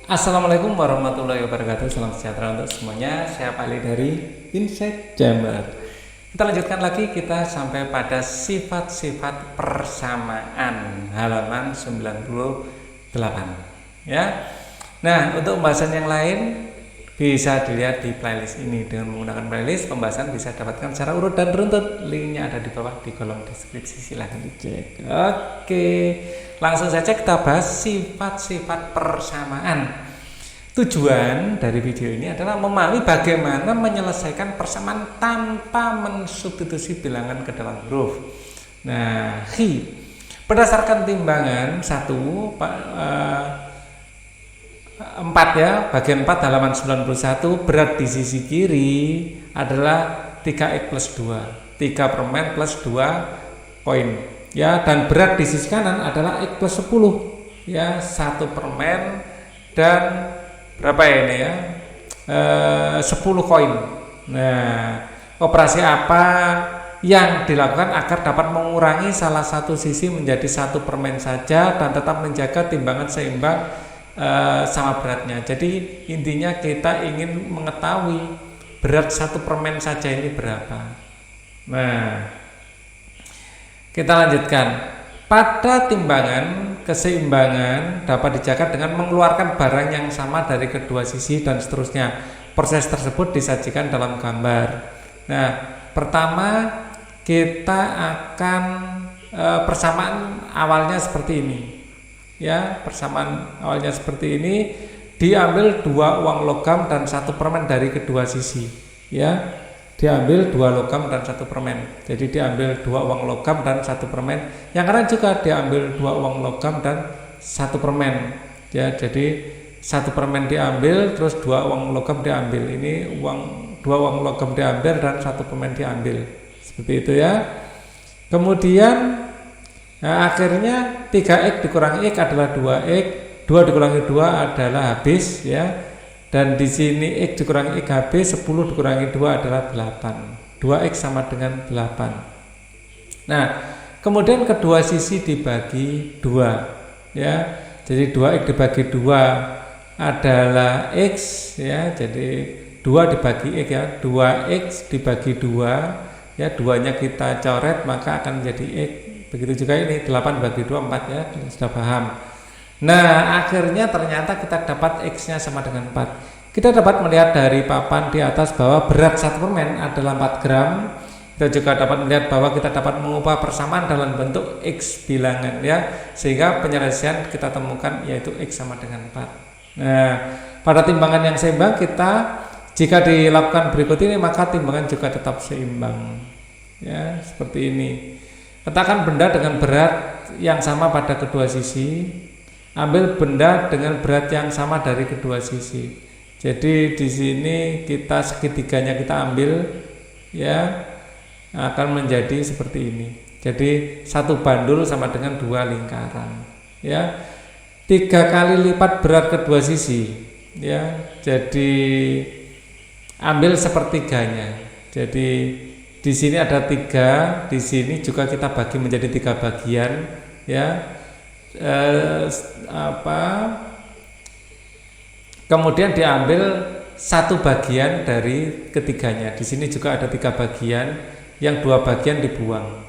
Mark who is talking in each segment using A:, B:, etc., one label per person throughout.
A: Assalamualaikum warahmatullahi wabarakatuh. Salam sejahtera untuk semuanya. Saya Pali dari Insight Jammer. Kita lanjutkan lagi, kita sampai pada sifat-sifat persamaan halaman 98 ya. Nah, untuk pembahasan yang lain bisa dilihat di playlist ini. Dengan menggunakan playlist, pembahasan bisa dapatkan secara urut dan runtut. Linknya ada di bawah di kolom deskripsi, silahkan dicek. Oke, langsung saja kita bahas sifat-sifat persamaan. Tujuan dari video ini adalah memahami bagaimana menyelesaikan persamaan tanpa mensubstitusi bilangan ke dalam huruf. Nah, berdasarkan timbangan 4 ya, bagian 4 halaman 91, berat di sisi kiri adalah 3x plus 2, 3 permen plus 2 koin ya, dan berat di sisi kanan adalah x plus 10 ya, 1 permen dan berapa ya ini ya, 10 koin. Nah, operasi apa yang dilakukan agar dapat mengurangi salah satu sisi menjadi 1 permen saja dan tetap menjaga timbangan seimbang sama beratnya. Jadi intinya kita ingin mengetahui berat 1 permen saja ini berapa. Nah, kita lanjutkan. Pada timbangan, keseimbangan dapat dijaga dengan mengeluarkan barang yang sama dari kedua sisi dan seterusnya. Proses tersebut disajikan dalam gambar. Nah, pertama kita akan persamaan awalnya seperti ini. Ya, persamaan awalnya seperti ini, diambil 2 uang logam dan 1 permen dari kedua sisi. Ya. Diambil 2 logam dan 1 permen. Jadi diambil 2 uang logam dan 1 permen. Yang kanan juga diambil 2 uang logam dan 1 permen. Ya, jadi 1 permen diambil, terus 2 uang logam diambil. Ini 2 uang logam diambil dan 1 permen diambil. Seperti itu ya. Kemudian akhirnya 3x dikurangi x adalah 2x. 2 dikurangi 2 adalah habis ya. Dan di sini x dikurangi x habis, 10 dikurangi 2 adalah 8. 2x sama dengan 8. Nah, kemudian kedua sisi dibagi 2 ya. Jadi 2x dibagi 2 adalah x ya. Jadi 2 dibagi x ya, 2x dibagi 2 ya, 2-nya kita coret maka akan menjadi x. Begitu juga ini 8 bagi 2 4 ya, sudah paham. Nah, akhirnya ternyata kita dapat x-nya sama dengan 4. Kita dapat melihat dari papan di atas bahwa berat 1 permen adalah 4 gram. Kita juga dapat melihat bahwa kita dapat mengubah persamaan dalam bentuk x bilangan ya, sehingga penyelesaian kita temukan yaitu x sama dengan 4. Nah, pada timbangan yang seimbang kita jika dilakukan berikut ini maka timbangan juga tetap seimbang. Ya, seperti ini. Letakkan benda dengan berat yang sama pada kedua sisi. Ambil benda dengan berat yang sama dari kedua sisi. Jadi di sini kita segitiganya kita ambil ya, akan menjadi seperti ini. Jadi 1 bandul sama dengan 2 lingkaran ya. 3 kali lipat berat kedua sisi ya. Jadi ambil sepertiganya. Jadi di sini ada 3, di sini juga kita bagi menjadi 3 bagian ya. Kemudian diambil 1 bagian dari ketiganya. Di sini juga ada 3 bagian, yang 2 bagian dibuang.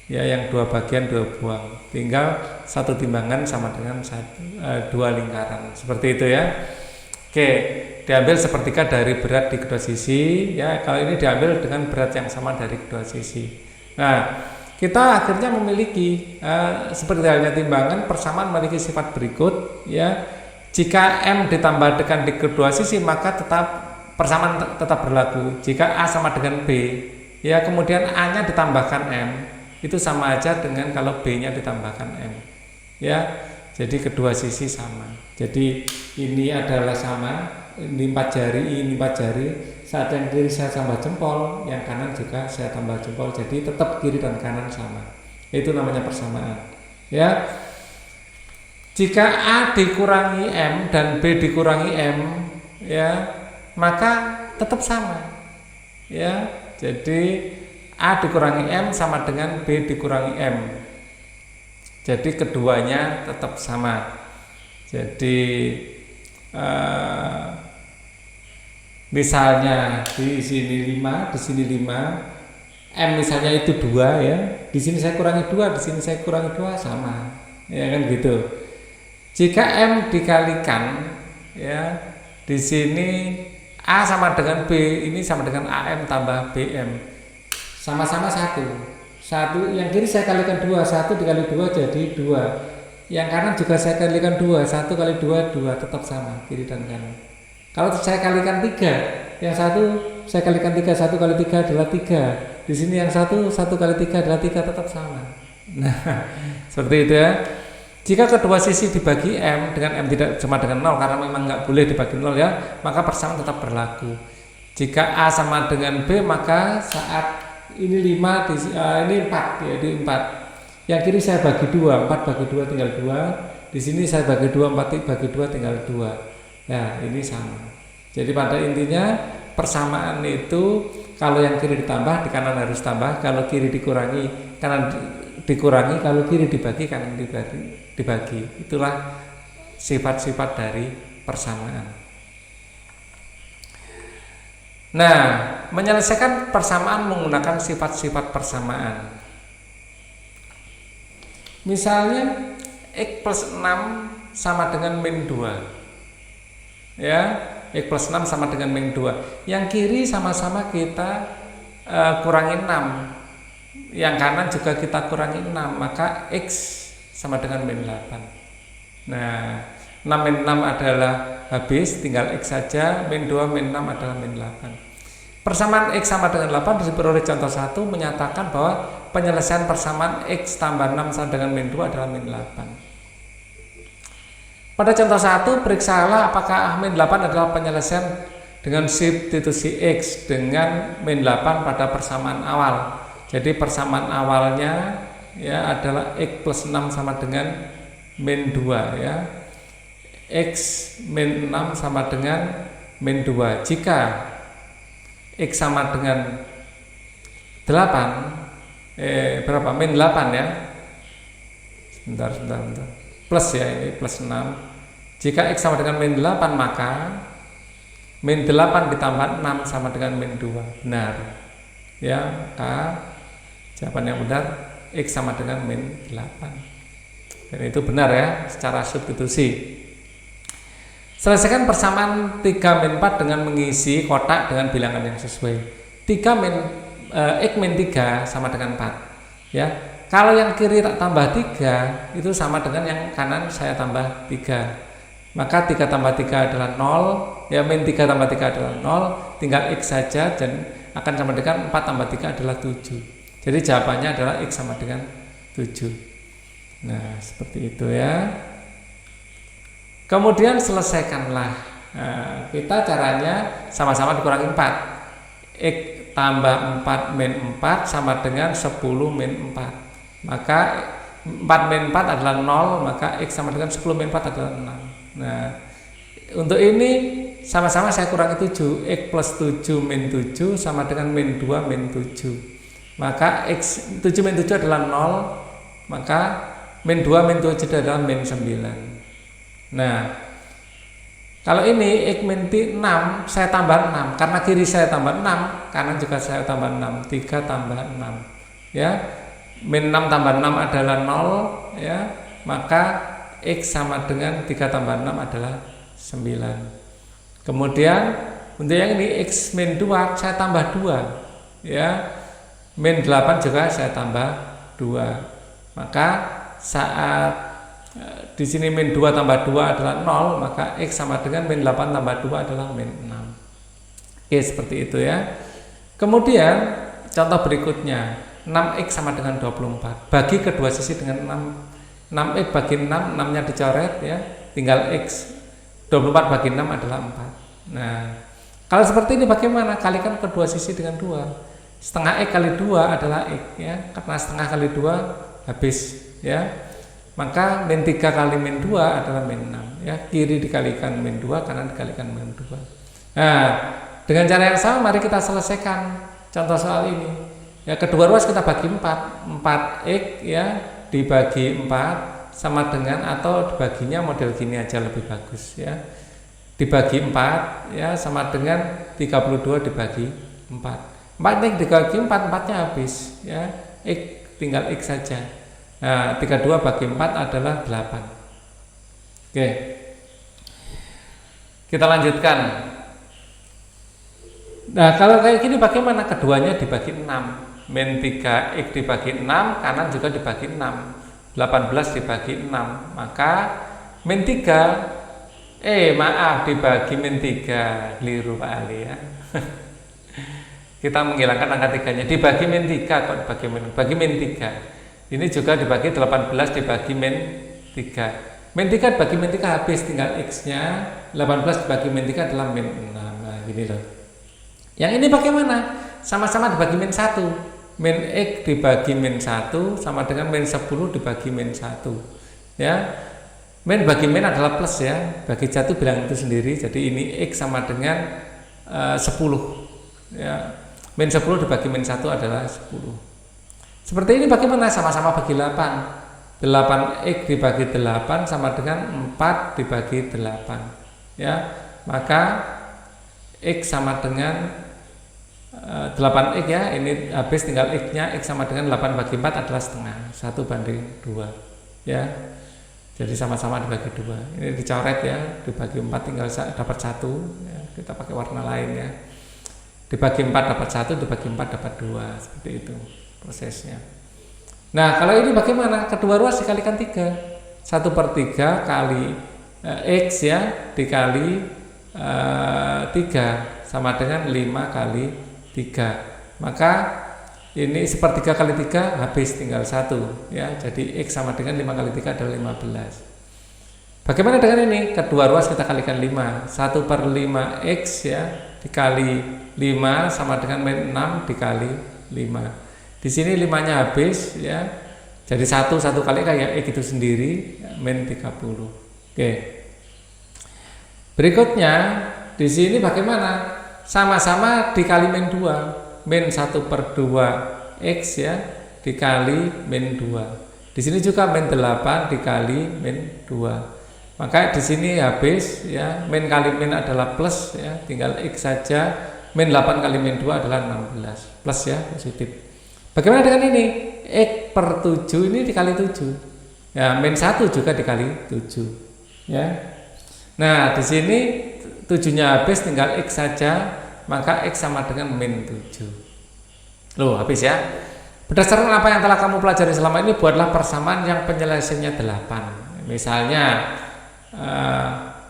A: Ya, yang 2 bagian dibuang. Tinggal 1 timbangan sama dengan 2 lingkaran. Seperti itu ya. Oke, diambil sepertiga dari berat di kedua sisi ya. Kalau ini diambil dengan berat yang sama dari kedua sisi. Nah, kita akhirnya memiliki seperti halnya timbangan, persamaan memiliki sifat berikut ya. Jika M ditambah dengan di kedua sisi maka persamaan tetap berlaku. Jika A sama dengan B ya, kemudian A nya ditambahkan M, itu sama aja dengan kalau B nya ditambahkan M ya. Jadi kedua sisi sama. Jadi ini adalah sama, ini 4 jari, ini 4 jari. Saat yang kiri saya tambah jempol, yang kanan juga saya tambah jempol. Jadi tetap kiri dan kanan sama. Itu namanya persamaan. Ya. Jika A dikurangi M dan B dikurangi M, ya, maka tetap sama. Ya. Jadi A dikurangi M sama dengan B dikurangi M. Jadi keduanya tetap sama. Jadi eh, misalnya di sini 5, di sini 5, M misalnya itu 2 ya. Di sini saya kurangi 2, di sini saya kurangi 2 sama. Ya kan gitu. Jika M dikalikan ya, di sini A sama dengan B, ini sama dengan AM tambah BM. Sama-sama 1. Yang kiri saya kalikan 2, 1 dikali 2 jadi 2. Yang kanan juga saya kalikan 2, 1 kali 2 2, tetap sama kiri dan kanan. Kalau saya kalikan 3, yang satu saya kalikan 3, 1 kali 3 adalah 3. Di sini yang 1 kali 3 adalah 3, tetap sama. Nah, seperti itu ya. Jika kedua sisi dibagi M dengan M tidak sama dengan 0, karena memang nggak boleh dibagi 0 ya, maka persamaan tetap berlaku. Jika A sama dengan B, maka saat ini 5, ini 4 ya, di 4. Yang kiri saya bagi 2, 4 bagi 2 tinggal 2. Di sini saya bagi 2, 4 bagi 2 tinggal 2. Nah, ini sama. Jadi pada intinya persamaan itu kalau yang kiri ditambah, di kanan harus tambah. Kalau kiri dikurangi, kanan dikurangi. Kalau kiri dibagi, kanan dibagi. Itulah sifat-sifat dari persamaan. Nah, menyelesaikan persamaan menggunakan sifat-sifat persamaan. Misalnya X plus 6 sama dengan min 2. Ya, X plus 6 sama dengan min 2. Yang kiri sama-sama kita kurangi 6. Yang kanan juga kita kurangi 6, maka X sama dengan min 8. Nah, 6 min 6 adalah habis, tinggal X saja. Min 2 min 6 adalah min 8. Persamaan X sama dengan 8 diperoleh contoh 1 menyatakan bahwa penyelesaian persamaan X tambah 6 sama dengan min 2 adalah min 8. Pada contoh 1, periksalah apakah min 8 adalah penyelesaian dengan substitusi X dengan min 8 pada persamaan awal. Jadi persamaan awalnya ya adalah X plus 6 sama dengan min 2 ya. X min 6 sama dengan min 2. Jika X sama dengan 8, berapa? Min 8 ya. Sebentar. Plus ya, ini plus 6. Jika X sama dengan min 8, maka min 8 ditambah 6 sama dengan min 2. Benar. Ya, maka jawaban yang benar X sama dengan min 8. Dan itu benar ya, secara substitusi. Selesaikan persamaan 3 min 4 dengan mengisi kotak dengan bilangan yang sesuai. 3 min X min 3 sama dengan 4. Ya. Kalau yang kiri tak tambah 3, itu sama dengan yang kanan saya tambah 3. Maka 3 tambah 3 adalah 0. Ya, min 3 tambah 3 adalah 0. Tinggal X saja dan akan sama dengan 4 tambah 3 adalah 7. Jadi jawabannya adalah X sama dengan 7. Nah, seperti itu ya. Kemudian selesaikanlah. Nah, kita caranya sama-sama dikurangi 4. X tambah 4 min 4 sama dengan 10 min 4. Maka 4 min 4 adalah 0, maka X sama dengan 10 min 4 adalah 6. Nah, untuk ini sama-sama saya kurangi 7. X plus 7 min 7 sama dengan min 2 min 7. Maka X 7 min 7 adalah 0, maka min 2 min 7 adalah min 9. Nah, kalau ini X min 6 saya tambah 6, karena kiri saya tambah 6, kanan juga saya tambah 6, 3 tambah 6 ya. Min 6 tambah 6 adalah 0 ya, maka X sama dengan 3 tambah 6 adalah 9. Kemudian untuk yang ini X min 2 saya tambah 2 ya, min 8 juga saya tambah 2. Maka saat di sini min 2 tambah 2 adalah 0, maka X sama dengan min 8 tambah 2 adalah min 6. Oke, seperti itu ya. Kemudian contoh berikutnya, 6X sama dengan 24. Bagi kedua sisi dengan 6. 6X bagi 6, 6-nya dicoret ya, tinggal X. 24 bagi 6 adalah 4. Nah, kalau seperti ini bagaimana? Kalikan kedua sisi dengan 2. Setengah X kali 2 adalah X ya, karena setengah kali 2 habis ya. Maka min 3 kali min 2 adalah min 6 ya. Kiri dikalikan min 2, kanan dikalikan min 2. Nah, dengan cara yang sama mari kita selesaikan contoh soal ini. Ya, kedua ruas kita bagi 4. 4x ya dibagi 4 sama dengan, atau dibaginya model gini aja lebih bagus ya. dibagi 4 ya sama dengan 32 dibagi 4. 4 ini dibagi 4, 4-nya habis ya. X tinggal X saja. Nah, 32 bagi 4 adalah 8. Oke. Kita lanjutkan. Nah, kalau kayak gini bagaimana? Keduanya dibagi 6. Min 3X dibagi 6, kanan juga dibagi 6. 18 dibagi 6. Maka min 3 maaf dibagi min 3, keliru Pak Ali ya. Kita menghilangkan angka 3-nya, dibagi min 3 kok bagi min 3. Ini juga dibagi 18 dibagi min 3. Min 3 dibagi min 3 habis, tinggal X-nya. 18 dibagi min 3 adalah min 6. Nah, gini loh. Yang ini bagaimana? Sama-sama dibagi min 1. Min X dibagi min 1 sama dengan min 10 dibagi min 1. Ya. Min bagi min adalah plus ya, bagi 1 bilang itu sendiri, jadi ini X sama dengan 10 ya. Min 10 dibagi min 1 adalah 10. Seperti ini bagaimana? Sama-sama bagi 8. 8X dibagi 8 sama dengan 4 dibagi 8 ya. Maka X sama dengan 8X ya, ini habis tinggal X-nya, X sama dengan 8 bagi 4 adalah setengah, 1/2 ya. Jadi sama-sama dibagi 2. Ini dicoret ya, dibagi 4 tinggal dapat 1 ya. Kita pakai warna lain ya. Dibagi 4 dapat 1, dibagi 4 dapat 2. Seperti itu prosesnya. Nah, kalau ini bagaimana? Kedua ruas dikalikan 3. 1/3 kali X ya, dikali 3 sama dengan 5 kali 3. Maka ini 1/3 kali 3 habis tinggal 1 ya. Jadi X sama dengan 5 kali 3 adalah 15. Bagaimana dengan ini? Kedua ruas kita kalikan 5. 1/5 X ya dikali 5 sama dengan min 6 dikali 5. Di sini 5-nya habis ya. Jadi 1 kali kayak X itu sendiri ya, min 30. Oke. Berikutnya di sini bagaimana? Sama-sama dikali min 2. Min 1/2 X ya dikali min 2. Di sini juga min 8 dikali min 2. Maka di sini habis ya, min kali min adalah plus ya, tinggal X saja. Min 8 kali min 2 adalah 16. Plus ya, positif. Bagaimana dengan ini? X/7 ini dikali 7. Ya, min 1 juga dikali 7 ya. Nah, di sini 7-nya habis tinggal X saja. Maka X sama dengan min 7. Loh, habis ya. Berdasarkan apa yang telah kamu pelajari selama ini, buatlah persamaan yang penyelesaiannya 8. Misalnya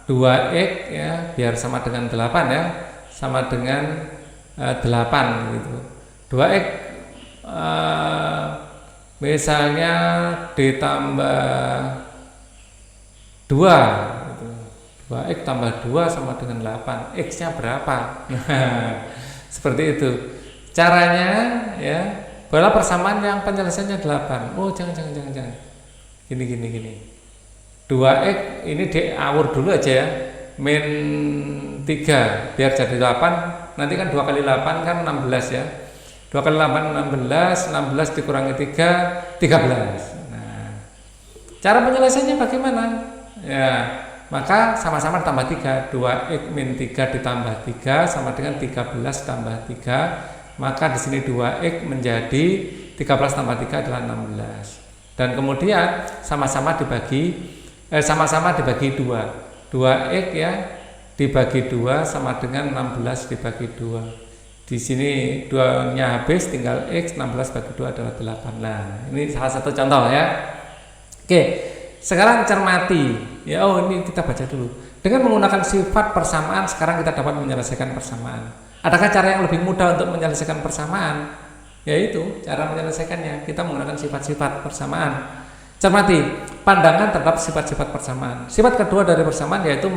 A: 2X ya, biar sama dengan 8 ya, sama dengan 8 gitu. 2X misalnya ditambah 2 gitu. 2X tambah 2 sama dengan 8. X-nya berapa? Nah, seperti itu. Caranya ya, buatlah persamaan yang penyelesaiannya 8. Oh, jangan. Gini. 2X ini diawur dulu aja ya. Min 3 biar jadi 8. Nanti kan 2 kali 8 kan 16 ya. 2 kali 8 16, 16 dikurangi 3, 13. Nah, cara penyelesaiannya bagaimana? Ya, maka sama-sama tambah 3. 2X min 3 ditambah 3 sama dengan 13 tambah 3. Maka di sini 2X menjadi 13 tambah 3 adalah 16. Dan kemudian sama-sama dibagi 2. 2X ya dibagi 2 sama dengan 16 dibagi 2. Di sini 2-nya habis tinggal X, 16 bagi 2 adalah 8. Nah, ini salah satu contoh ya. Oke, sekarang cermati. Ya, ini kita baca dulu. Dengan menggunakan sifat persamaan, sekarang kita dapat menyelesaikan persamaan. Adakah cara yang lebih mudah untuk menyelesaikan persamaan? Yaitu cara menyelesaikannya kita menggunakan sifat-sifat persamaan. Cermati, pandangan terhadap sifat-sifat persamaan. Sifat kedua dari persamaan yaitu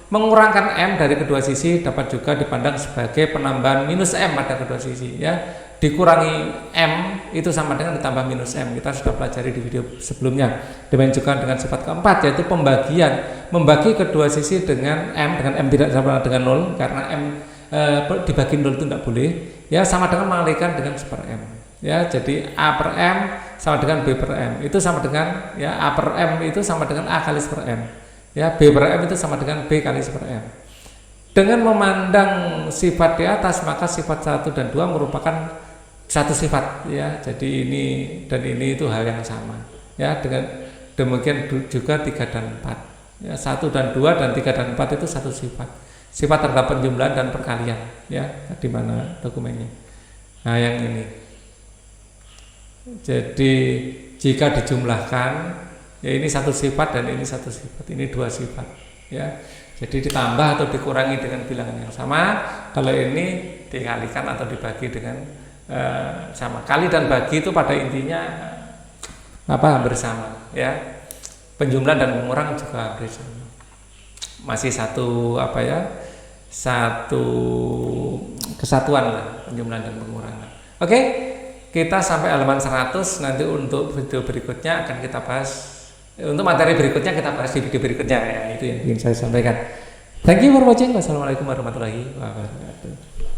A: mengurangkan M dari kedua sisi dapat juga dipandang sebagai penambahan minus M pada kedua sisi ya. Dikurangi M itu sama dengan ditambah minus M. Kita sudah pelajari di video sebelumnya. Demikian juga dengan sifat keempat yaitu pembagian. Membagi kedua sisi dengan M tidak sama dengan 0 karena M dibagi 0 itu tidak boleh ya, sama dengan mengalihkan dengan super M ya. Jadi A per M sama dengan B per M itu sama dengan ya, A per M itu sama dengan A kali super M ya, B per M itu sama dengan B kali super M. Dengan memandang sifat di atas, maka sifat 1 dan 2 merupakan satu sifat ya. Jadi ini dan ini itu hal yang sama. Ya, dengan demikian juga 3 dan 4. Ya, 1 dan 2 dan 3 dan 4 itu satu sifat. Sifat terhadap penjumlahan dan perkalian ya. Di mana dokumennya? Nah, yang ini. Jadi jika dijumlahkan ya ini satu sifat dan ini satu sifat. Ini 2 sifat ya. Jadi ditambah atau dikurangi dengan bilangan yang sama. Kalau ini dikalikan atau dibagi dengan sama. Kali dan bagi itu pada intinya hampir sama ya. Penjumlahan dan pengurang juga hampir sama. Masih satu satu kesatuan lah, penjumlahan dan pengurangan. Oke, kita sampai halaman 100. Nanti untuk video berikutnya akan kita bahas. Untuk materi berikutnya kita bahas di video berikutnya ya. Itu yang ingin saya sampaikan. Thank you for watching. Wassalamualaikum warahmatullahi wabarakatuh.